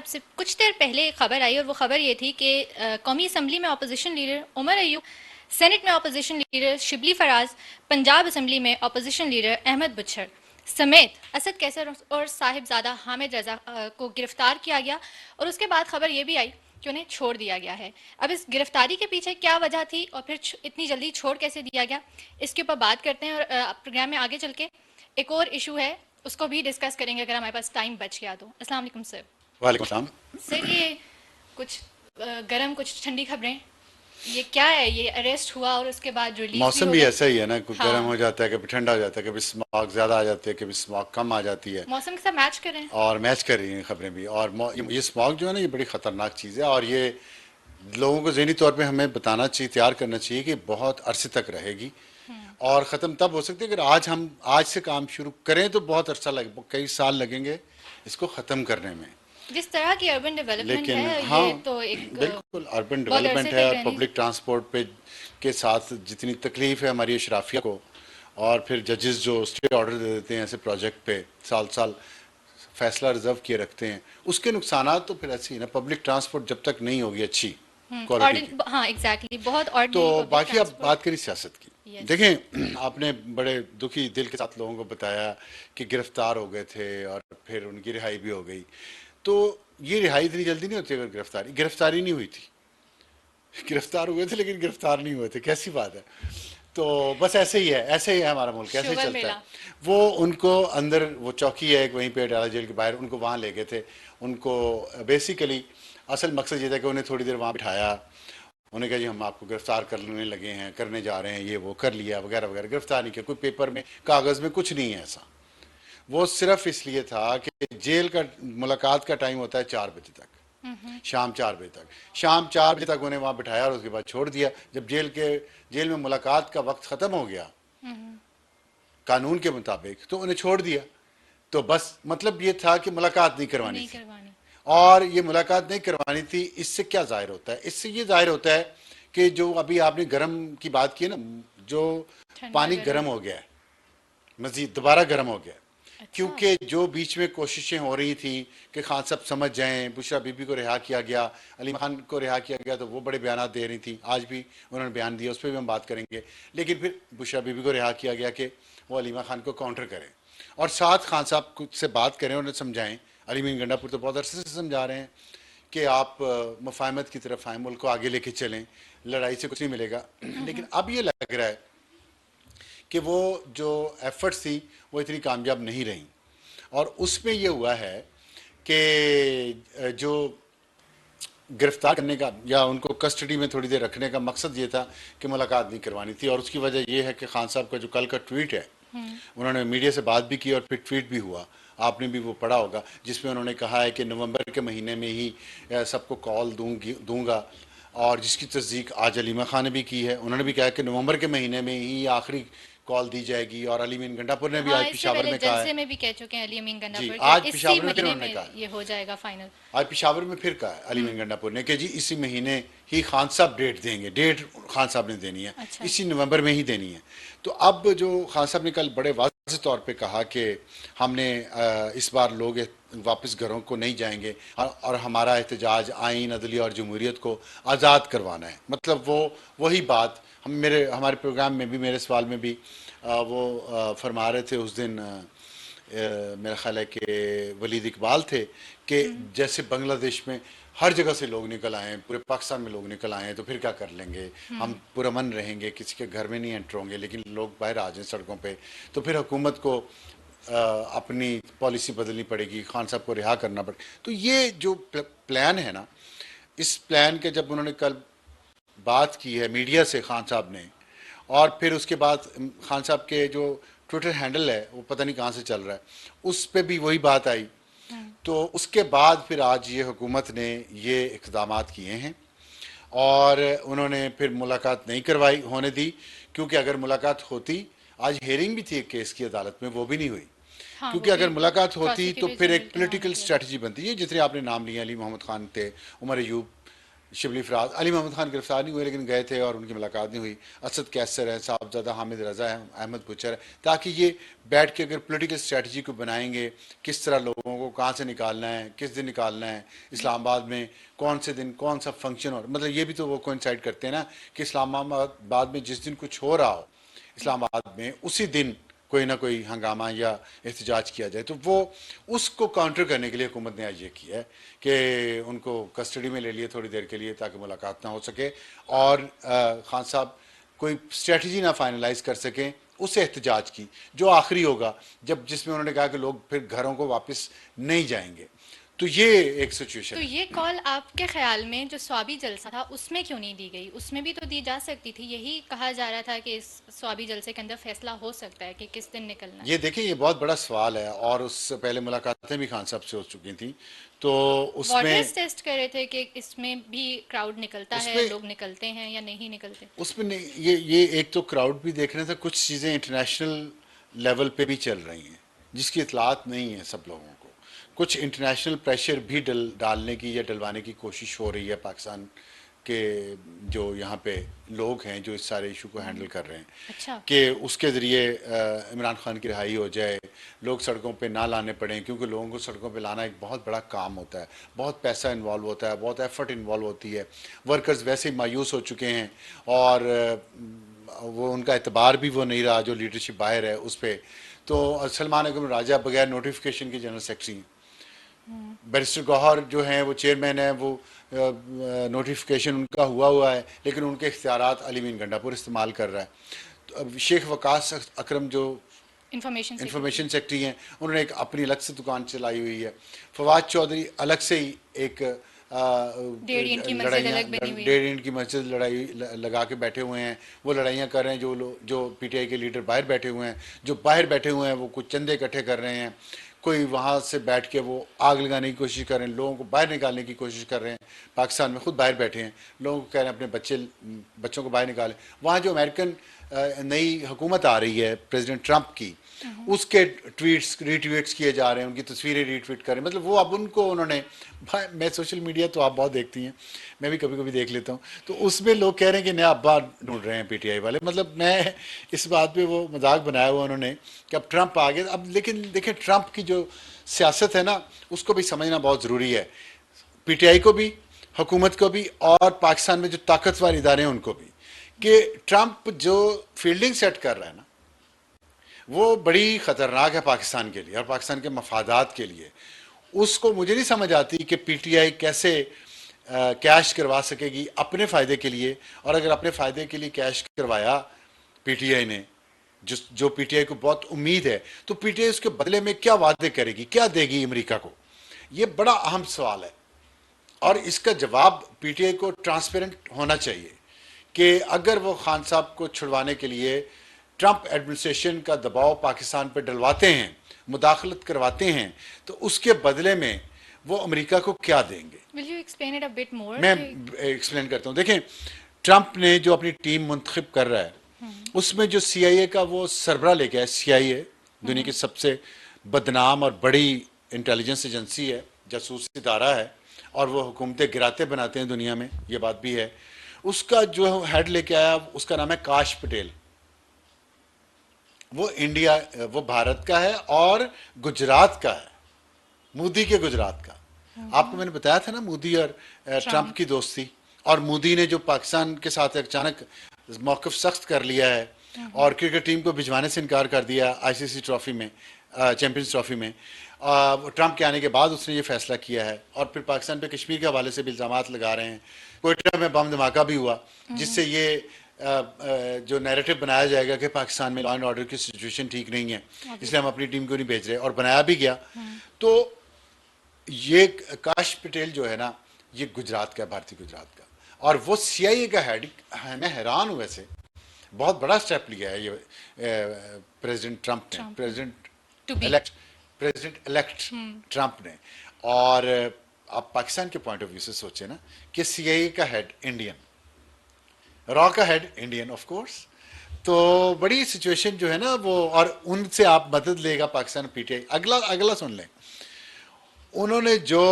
से कुछ देर पहले एक खबर आई और वो खबर ये थी कि कौमी असम्बली में opposition leader Omar Ayub, senate में opposition leader Shibli Faraz, Punjab assembly में अपोजिशन लीडर अहमद बुच्छर समेत असद कैसर और साहिबजादा हामिद रजा को गिरफ्तार किया गया। और उसके बाद खबर ये भी आई कि उन्हें छोड़ दिया गया है। अब इस गिरफ्तारी के पीछे क्या वजह थी और फिर इतनी जल्दी छोड़ कैसे दिया गया, इसके ऊपर बात करते हैं। और प्रोग्राम में आगे चल के एक और इशू है, उसको भी डिस्कस करेंगे अगर हमारे पास टाइम बच गया तो। अस्सलाम वालेकुम सर। वालेकुम सलाम। सर ये कुछ गर्म कुछ ठंडी खबरें, ये क्या है? ये अरेस्ट हुआ और उसके बाद रिलीज भी मौसम हो भी गया। ऐसा ही है ना, कुछ गर्म हो हाँ, जाता है, कभी ठंडा हो जाता है, कभी स्मॉग ज़्यादा आ जाती है, कभी स्मॉग कम आ जाती है। मौसम के साथ मैच करें। और मैच कर रही हैं खबरें भी। और ये स्मॉग जो है ना, ये बड़ी ख़तरनाक चीज़ है। और ये लोगों को ज़हनी तौर पे हमें बताना चाहिए, तैयार करना चाहिए कि बहुत अरसे तक रहेगी। और ख़त्म तब हो सकती है अगर आज से काम शुरू करें तो बहुत अरसा लगे, कई साल लगेंगे इसको ख़त्म करने में। जिस तरह की अर्बन डेवलपमेंट लेकिन है हाँ, ये तो एक बिल्कुल अर्बन बहुत अरसे डेवलपमेंट है। तक और रहनी। पब्लिक ट्रांसपोर्ट पे के साथ जितनी तकलीफ है हमारी अशराफिया को, और फिर जजेस जो स्टे ऑर्डर दे देते हैं ऐसे प्रोजेक्ट पे, साल साल फैसला रिजर्व किए रखते हैं, उसके नुकसान तो फिर ऐसे ही ना। पब्लिक ट्रांसपोर्ट जब तक नहीं होगी अच्छी क्वालिटी की। हाँ एग्जैक्टली, बहुत तो ऑर्डिनरी पब्लिक बाकी अब ट्रांसपोर्ट। बात करी सियासत की। यस। देखें, आपने बड़े दुखी दिल के साथ लोगों को बताया कि गिरफ्तार हो गए थे और फिर उनकी रिहाई भी हो गई। तो ये रिहाई इतनी जल्दी नहीं होती। अगर गिरफ्तारी नहीं हुई थी, गिरफ्तार हुए थे लेकिन गिरफ्तार नहीं हुए थे, कैसी बात है। तो बस ऐसे ही है, ऐसे ही है हमारा मुल्क, ऐसे ही शुगर चलता है। मिला। वो उनको अंदर, वो चौकी है एक वहीं पे डाला जेल के बाहर, उनको वहाँ ले गए थे। उनको बेसिकली असल मकसद ये था कि उन्हें थोड़ी देर वहाँ बिठाया। उन्होंने कहा जी हम आपको गिरफ्तार करने लगे हैं, करने जा रहे हैं, ये वो कर लिया वगैरह वगैरह। गिरफ्तार नहीं किया, कोई पेपर में कागज़ में कुछ नहीं है ऐसा। वो सिर्फ इसलिए था कि जेल का मुलाकात का टाइम होता है 4 बजे तक, शाम 4 बजे तक। शाम 4 बजे तक उन्हें वहाँ बिठाया और उसके बाद छोड़ दिया। जब जेल में मुलाकात का वक्त ख़त्म हो गया कानून के मुताबिक, तो उन्हें छोड़ दिया। तो बस मतलब ये था कि मुलाकात नहीं करवानी नहीं थी। करवानी। और ये मुलाकात नहीं करवानी थी। इससे क्या जाहिर होता है? इससे ये जाहिर होता है कि जो अभी आपने गर्म की बात की है ना, जो ठंडा पानी गर्म। गर्म हो गया है, मजीद दोबारा गर्म हो गया है। अच्छा। क्योंकि जो बीच में कोशिशें हो रही थी कि खान साहब समझ जाएं, बुशरा बीबी को रिहा किया गया, अली खान को रिहा किया गया, तो वो बड़े बयान दे रही थी। आज भी उन्होंने बयान दिया, उस पर भी हम बात करेंगे। लेकिन फिर बुशरा बीबी को रिहा किया गया कि वो अलीमा खान को काउंटर करें और साथ खान साहब कुछ से बात करें, उन्हें समझाएं। अली मीन गंडापुर तो बहुत अरसे से समझा रहे हैं कि आप मुफाहमत की तरफ आएँ, मुल्क को आगे लेके चलें, लड़ाई से कुछ नहीं मिलेगा। लेकिन अब ये लग रहा है कि वो जो एफर्ट्स थी वो इतनी कामयाब नहीं रहीं। और उसमें ये हुआ है कि जो गिरफ्तार करने का या उनको कस्टडी में थोड़ी देर रखने का मकसद ये था कि मुलाकात नहीं करवानी थी। और उसकी वजह ये है कि खान साहब का जो कल का ट्वीट है, उन्होंने मीडिया से बात भी की और फिर ट्वीट भी हुआ, आपने भी वो पढ़ा होगा, जिसमें उन्होंने कहा है कि नवंबर के महीने में ही सबको कॉल दूंगा। और जिसकी तस्दीक आज अलीमा खान ने भी की है। उन्होंने भी कहा कि नवंबर के महीने में ही आखिरी कॉल दी जाएगी। और अली मीन गंडापुर ने भी हाँ, आज इससे पिशावर पहले में कहा है। जलसे में भी कह चुके हैं अली अमीन जी, गंडापुर के आज इसी पिशावर में फिर महीने उन्होंने कहा में है। ये हो जाएगा फाइनल। आज पिशावर में फिर कहा है अली मीन गंडापुर ने कि जी इसी महीने ही खान साहब डेट देंगे। डेट खान साहब ने देनी है, अच्छा। इसी नवंबर में ही देनी है। तो अब जो खान साहब ने कल बड़े वाज़ेह तौर पे कहा कि हमने इस बार लोग वापस घरों को नहीं जाएंगे और हमारा एहतजाज आइन, अदलिया और जमहूरियत को आज़ाद करवाना है। मतलब वो वही बात हमारे प्रोग्राम में भी, मेरे सवाल में भी वो फरमा रहे थे उस दिन। मेरा ख्याल है कि वलीद इकबाल थे कि जैसे बांग्लादेश में हर जगह से लोग निकल आए हैं, पूरे पाकिस्तान में लोग निकल आए हैं, तो फिर क्या कर लेंगे, हम पुरअमन रहेंगे, किसी के घर में नहीं एंटर होंगे, लेकिन लोग बाहर आ जाएं सड़कों पे, तो फिर हुकूमत को अपनी पॉलिसी बदलनी पड़ेगी, खान साहब को रिहा करना पड़ेगा। तो ये जो प्लान है ना, इस प्लान के जब उन्होंने कल बात की है मीडिया से खान साहब ने, और फिर उसके बाद खान साहब के जो ट्विटर हैंडल है वो पता नहीं कहाँ से चल रहा है, उस पर भी वही बात आई। तो उसके बाद फिर आज ये हुकूमत ने ये इक़दाम किए हैं और उन्होंने फिर मुलाकात नहीं करवाई होने दी। क्योंकि अगर मुलाकात होती, आज हेयरिंग भी थी एक केस की अदालत में, वो भी नहीं हुई। हाँ, वो क्योंकि भी अगर मुलाकात होती तो प्रोसिक्यूटर फिर जनरल एक के नाम पॉलिटिकल किया था। स्ट्रेटजी बनती है, जितने आपने नाम लिए, अली मोहम्मद खान थे, उमर अयूब शिबली फराज, अली मोहम्मद खान गिरफ्तार नहीं हुए लेकिन गए थे और उनकी मुलाकात नहीं हुई। असद कैसर है, साहबजादा हामिद रज़ा है, अहमद बुचर है, ताकि ये बैठ के अगर पॉलिटिकल स्ट्रेटजी को बनाएंगे, किस तरह लोगों को कहाँ से निकालना है, किस दिन निकालना है, इस्लामाबाद में कौन से दिन कौन सा फंक्शन हो, मतलब ये भी तो वो कोइंसाइड करते हैं ना कि इस्लामाबाद में जिस दिन कुछ हो रहा हो इस्लामाबाद में, उसी दिन कोई ना कोई हंगामा या एहतजाज किया जाए। तो वो उसको काउंटर करने के लिए हुकूमत ने आज ये किया है कि उनको कस्टडी में ले लिए थोड़ी देर के लिए ताकि मुलाकात ना हो सके और खान साहब कोई स्ट्रेटजी ना फाइनलाइज कर सकें उस एहतजाज की जो आखिरी होगा, जब जिसमें उन्होंने कहा कि लोग फिर घरों को वापस नहीं जाएंगे। तो ये एक सिचुएशन तो है। ये कॉल आपके ख्याल में जो स्वाबी जलसा था उसमें क्यों नहीं दी गई? उसमें भी तो दी जा सकती थी। यही कहा जा रहा था कि इस स्वाबी जलसे के अंदर फैसला हो सकता है कि किस दिन निकलना है। ये देखिए ये बहुत बड़ा सवाल है और उससे पहले मुलाकातें भी खान साहब से हो चुकी थी। तो वाटर्स उसमें टेस्ट कर रहे थे कि इसमें भी क्राउड निकलता है, उसमें लोग निकलते हैं या नहीं निकलते। उसमें नहीं, ये एक तो क्राउड भी देख रहे थे, कुछ चीज़ें इंटरनेशनल लेवल पे भी चल रही हैं जिसकी इतलात नहीं है सब लोगों को। कुछ इंटरनेशनल प्रेशर भी डालने की या डलवाने की कोशिश हो रही है पाकिस्तान के जो यहाँ पे लोग हैं जो इस सारे इशू को हैंडल कर रहे हैं अच्छा। कि उसके ज़रिए इमरान खान की रिहाई हो जाए, लोग सड़कों पे ना लाने पड़ें, क्योंकि लोगों को सड़कों पे लाना एक बहुत बड़ा काम होता है, बहुत पैसा इन्वॉल्व होता है, बहुत एफर्ट इन्वॉल्व होती है। वर्कर्स वैसे ही मायूस हो चुके हैं और वो उनका एतबार भी वो नहीं रहा जो लीडरशिप बाहर है उस पर। तो सलमान अकरम राजा बगैर नोटिफिकेशन के जनरल सेक्रेटरी हैं। बैरिस्टर गौहर जो हैं वो चेयरमैन हैं, वो नोटिफिकेशन उनका हुआ है लेकिन उनके इख्तियारात अली मीन गंडापुर इस्तेमाल कर रहा है। तो अब शेख वकास अकरम जो इंफॉर्मेशन इंफॉर्मेशन सेक्रेटरी हैं उन्होंने एक अपनी अलग से दुकान चलाई हुई है। फवाद चौधरी अलग से ही एक 1.5 ईंट की मस्जिद अलग बनी हुई है। 1.5 ईंट की मस्जिद लगा के बैठे हुए हैं। वो लड़ाइयाँ कर रहे हैं, जो पीटीआई के लीडर बाहर बैठे हुए हैं, जो बाहर बैठे हुए हैं वो कुछ चंदे इकट्ठे कर रहे हैं, कोई वहाँ से बैठ के वो आग लगाने की कोशिश कर रहे हैं, लोगों को बाहर निकालने की कोशिश कर रहे हैं। पाकिस्तान में खुद बाहर बैठे हैं, लोगों को कह रहे हैं अपने बच्चों को बाहर निकालें। वहाँ जो अमेरिकन नई हुकूमत आ रही है प्रेसिडेंट ट्रंप की, उसके ट्वीट्स रीट्वीट्स किए जा रहे हैं, उनकी तस्वीरें रीट्वीट कर रहे हैं। मतलब वो अब उनको उन्होंने, मैं सोशल मीडिया तो आप बहुत देखती हैं, मैं भी कभी कभी देख लेता हूँ, तो उसमें लोग कह रहे हैं कि नया अब्बा ढूंढ रहे हैं पीटीआई वाले। मतलब मैं इस बात पे वो मजाक बनाया हुआ उन्होंने कि अब ट्रंप आ गया। अब लेकिन देखिए ट्रंप की जो सियासत है ना उसको भी समझना बहुत ज़रूरी है, पीटीआई को भी, हुकूमत को भी और पाकिस्तान में जो ताकतवर इदारे हैं उनको भी, कि ट्रंप जो फील्डिंग सेट कर रहा है ना वो बड़ी ख़तरनाक है पाकिस्तान के लिए और पाकिस्तान के मफादात के लिए। उसको मुझे नहीं समझ आती कि पीटीआई कैसे कैश करवा सकेगी अपने फ़ायदे के लिए, और अगर अपने फ़ायदे के लिए कैश करवाया पीटीआई ने, जो पीटीआई को बहुत उम्मीद है, तो पीटीआई उसके बदले में क्या वादे करेगी, क्या देगी अमेरिका को? ये बड़ा अहम सवाल है और इसका जवाब पीटीआई को ट्रांसपेरेंट होना चाहिए कि अगर वो खान साहब को छुड़वाने के लिए ट्रंप एडमिनिस्ट्रेशन का दबाव पाकिस्तान पर डलवाते हैं, मुदाखलत करवाते हैं, तो उसके बदले में वो अमेरिका को क्या देंगे? Will you explain it a bit more? मैं एक्सप्लेन करता हूँ। देखें, ट्रंप ने जो अपनी टीम मुंतखब कर रहा है उसमें जो सीआईए का वो सरबरा लेके आया, सीआईए दुनिया की सबसे बदनाम और बड़ी इंटेलिजेंस एजेंसी है, जासूस इदारा है, और वो हुकूमतें गिराते बनाते हैं दुनिया में, ये बात भी है। उसका जो हेड लेके आया उसका नाम है काश पटेल। वो भारत का है और गुजरात का है, मोदी के गुजरात का। आपको मैंने बताया था ना मोदी और ट्रंप की दोस्ती, और मोदी ने जो पाकिस्तान के साथ अचानक मौक़िफ़ सख्त कर लिया है और क्रिकेट टीम को भिजवाने से इनकार कर दिया आईसीसी ट्रॉफी में, चैंपियंस ट्रॉफी में। ट्रंप के आने के बाद उसने ये फैसला किया है और फिर पाकिस्तान पे कश्मीर के हवाले से भी इल्ज़ामात लगा रहे हैं। कोयटा में बम धमाका भी हुआ जिससे ये जो नैरेटिव बनाया जाएगा कि पाकिस्तान में लॉ एंड ऑर्डर की सिचुएशन ठीक नहीं है, इसलिए हम अपनी टीम को नहीं भेज रहे, और बनाया भी गया। तो ये काश पटेल जो है ना ये गुजरात का, भारतीय गुजरात का, और वो सीआईए का हेड है। मैं हैरान हूँ, वैसे बहुत बड़ा स्टेप लिया है ये प्रेसिडेंट ट्रंप ने, प्रेसिडेंट इलेक्ट ट्रंप ने। और आप पाकिस्तान के पॉइंट ऑफ व्यू से सोचे ना कि सीआईए का हेड इंडियन, रॉ का हेड इंडियन ऑफ कोर्स, तो बड़ी सिचुएशन जो है ना वो, और उनसे आप मदद लेगा पाकिस्तान पीटीआई। अगला सुन लें, उन्होंने जो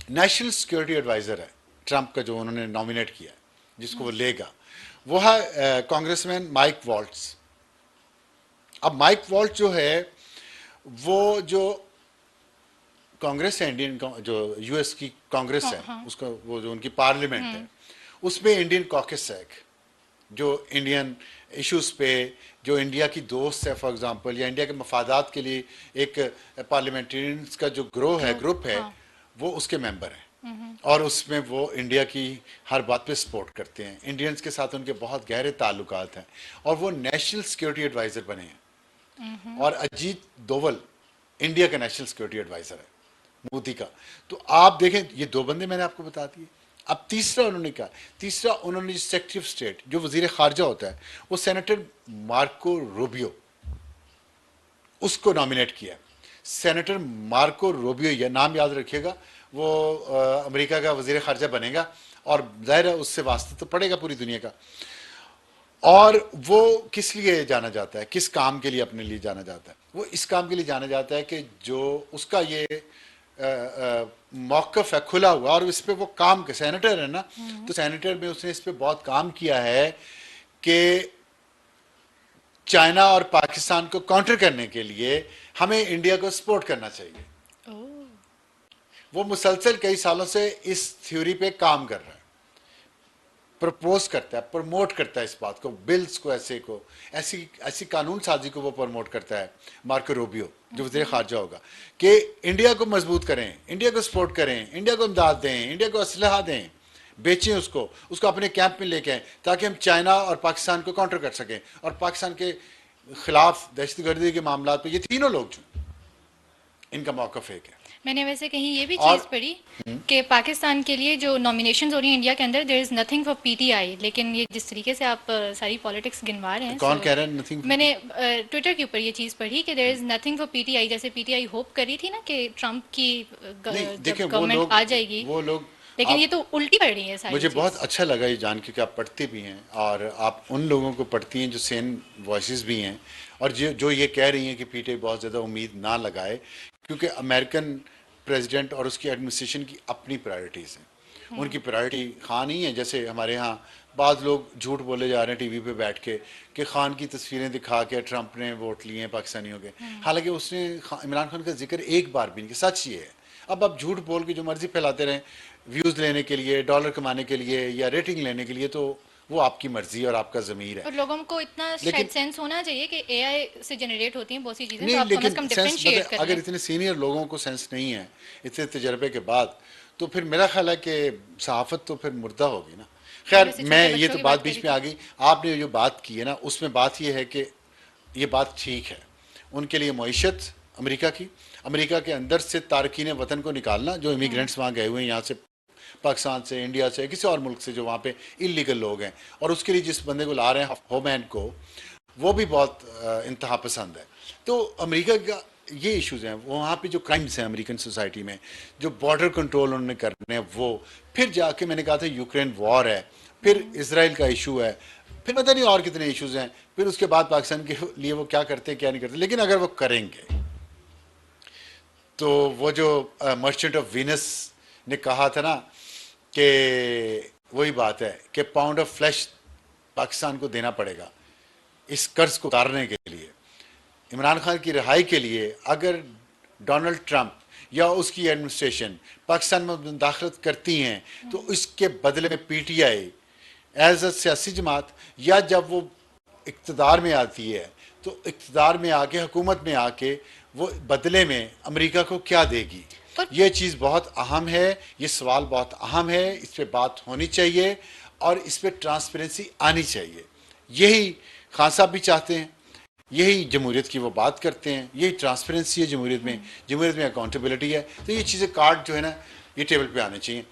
नेशनल सिक्योरिटी एडवाइजर है ट्रंप का, जो उन्होंने नॉमिनेट किया है, जिसको वो लेगा, वो है कांग्रेसमैन माइक वॉल्ट्स। अब माइक वॉल्ट जो है, वो जो कांग्रेस है, जो यूएस की कांग्रेस है, उसका वो जो उनकी पार्लियामेंट है, उसमें इंडियन कॉकस है, जो इंडियन इश्यूज पे, जो इंडिया की दोस्त है फॉर एग्जांपल, या इंडिया के मफादात के लिए एक पार्लियामेंटेरियंस का जो ग्रुप है, वो उसके मेंबर हैं। और उसमें वो इंडिया की हर बात पे सपोर्ट करते हैं। इंडियंस के साथ उनके बहुत गहरे ताल्लुकात हैं, और वो नेशनल सिक्योरिटी एडवाइजर बने हैं। और अजीत डोवल इंडिया का नेशनल सिक्योरिटी एडवाइजर है, मोदी का। तो आप देखें, ये दो बंदे मैंने आपको बता दिए। अब तीसरा उन्होंने सेक्रेटरी ऑफ स्टेट, जो वजीर खारजा होता है, वो सेनेटर मार्को रूबियो, उसको नॉमिनेट किया। सेनेटर मार्को रूबियो, यह नाम याद रखिएगा, वो अमेरिका का वजीर खारजा बनेगा, और जाहिर है उससे वास्ता तो पड़ेगा पूरी दुनिया का। और वो किस लिए जाना जाता है, किस काम के लिए अपने लिए जाना जाता है? वो इस काम के लिए जाना जाता है कि जो उसका ये मौकफ है खुला हुआ, और इस पे वो काम के सेनेटर है ना, तो सेनेटर में उसने इस पे बहुत काम किया है कि चाइना और पाकिस्तान को काउंटर करने के लिए हमें इंडिया को सपोर्ट करना चाहिए। वो मुसलसल कई सालों से इस थ्योरी पे काम कर रहा है, प्रपोज करता है, प्रमोट करता है इस बात को, बिल्स को, ऐसी कानून साजी को वो प्रमोट करता है मार्को रूबियो, जो वज़ीर खारजा होगा, कि इंडिया को मजबूत करें, इंडिया को सपोर्ट करें, इंडिया को इमदाद दें, इंडिया को असलहा दें, बेचें उसको अपने कैंप में लेके आएं, ताकि हम चाइना और पाकिस्तान को काउंटर कर सकें, और पाकिस्तान के खिलाफ दहशतगर्दी के मामला पे ये तीनों लोग जो इनका मौक़िफ़ एक है। मैंने वैसे कहीं ये भी चीज़ पढ़ी कि पाकिस्तान के लिए जो नॉमिनेशंस हो रही हैं इंडिया के अंदर, there is nothing for PTI, लेकिन ये जिस तरीके से आप सारी पॉलिटिक्स गिनवा रहे हैं, कौन कह रहा है नथिंग? मैंने ट्विटर के ऊपर ये चीज़ पढ़ी कि there is nothing for PTI, जैसे पीटीआई होप करी थी ना कि ट्रंप की गवर्नमेंट आ जाएगी, वो लोग, लेकिन ये तो उल्टी पड़ रही है सारी मुझे चीज़। बहुत अच्छा लगा ये जान के कि आप पढ़ते भी हैं, और आप उन लोगों को पढ़ती हैं जो सेन वॉइसेस भी हैं, और जो ये कह रही हैं कि पीटीआई बहुत ज़्यादा उम्मीद ना लगाए, क्योंकि अमेरिकन प्रेसिडेंट और उसकी एडमिनिस्ट्रेशन की अपनी प्रायोरिटीज़ हैं। उनकी प्रायोरिटी खान ही है। जैसे हमारे यहाँ बाद लोग झूठ बोले जा रहे हैं टीवी पे बैठ के कि खान की तस्वीरें दिखा के ट्रंप ने वोट लिए हैं पाकिस्तानियों के, हालांकि उसने इमरान खान का जिक्र एक बार भी नहीं किया। सच ये है। अब आप झूठ बोल के जो मर्जी फैलाते रहें, व्यूज़ लेने के लिए, डॉलर कमाने के लिए, या रेटिंग लेने के लिए, तो वो आपकी मर्जी और आपका ज़मीर है। और लोगों को इतना शायद सेंस होना चाहिए कि एआई से जनरेट होती हैं बहुत सी चीजें, नहीं, तो आप कम से कम लेकिन डिफरेंशिएट सेंस, कर अगर लें। इतने सीनियर लोगों को सेंस नहीं है इतने तजर्बे के बाद, तो फिर मेरा ख्याल है कि सहाफत तो फिर मुर्दा होगी ना। खैर, वैसे मैं छोटे ये बच्चों तो की बात बात बीच करी में आ गई। आपने जो बात की है ना, उसमें बात ये है कि ये बात ठीक है उनके लिए मईशत अमेरिका के अंदर से तारकीन वतन को निकालना, जो इमिग्रेंट्स वहाँ गए हुए हैं यहाँ से, पाकिस्तान से, इंडिया से, किसी और मुल्क से, जो वहाँ पे इलीगल लोग हैं, और उसके लिए जिस बंदे को ला रहे हैं होमैन को, वो भी बहुत इंतहा पसंद है। तो अमेरिका का ये इश्यूज हैं, वहाँ पे जो क्राइम्स हैं अमेरिकन सोसाइटी में, जो बॉर्डर कंट्रोल उन्होंने करने हैं, वो फिर जाके मैंने कहा था यूक्रेन वॉर है, फिर इसराइल का इशू है, फिर पता नहीं और कितने इश्यूज हैं, फिर उसके बाद पाकिस्तान के लिए वो क्या करते हैं क्या नहीं करते। लेकिन अगर वो करेंगे तो वो जो मर्चेंट ऑफ वीनस ने कहा था ना कि वही बात है कि पाउंड ऑफ फ्लैश पाकिस्तान को देना पड़ेगा इस कर्ज को उतारने के लिए, इमरान खान की रिहाई के लिए। अगर डोनाल्ड ट्रंप या उसकी एडमिनिस्ट्रेशन पाकिस्तान में मुदाखलत करती हैं, तो इसके बदले में पीटीआई एज अ सियासी जमात, या जब वो इक़्तिदार में आती है, तो इक़्तिदार में आके, हुकूमत में आके, वो बदले में अमेरिका को क्या देगी। ये चीज़ बहुत अहम है, ये सवाल बहुत अहम है, इस पर बात होनी चाहिए और इस पर ट्रांसपेरेंसी आनी चाहिए। यही खान साहब भी चाहते हैं, यही जमहूरियत की वो बात करते हैं, यही ट्रांसपेरेंसी है जमहूरियत में अकाउंटेबिलिटी है। तो ये चीज़ें कार्ड जो है ना, ये टेबल पे आने चाहिए।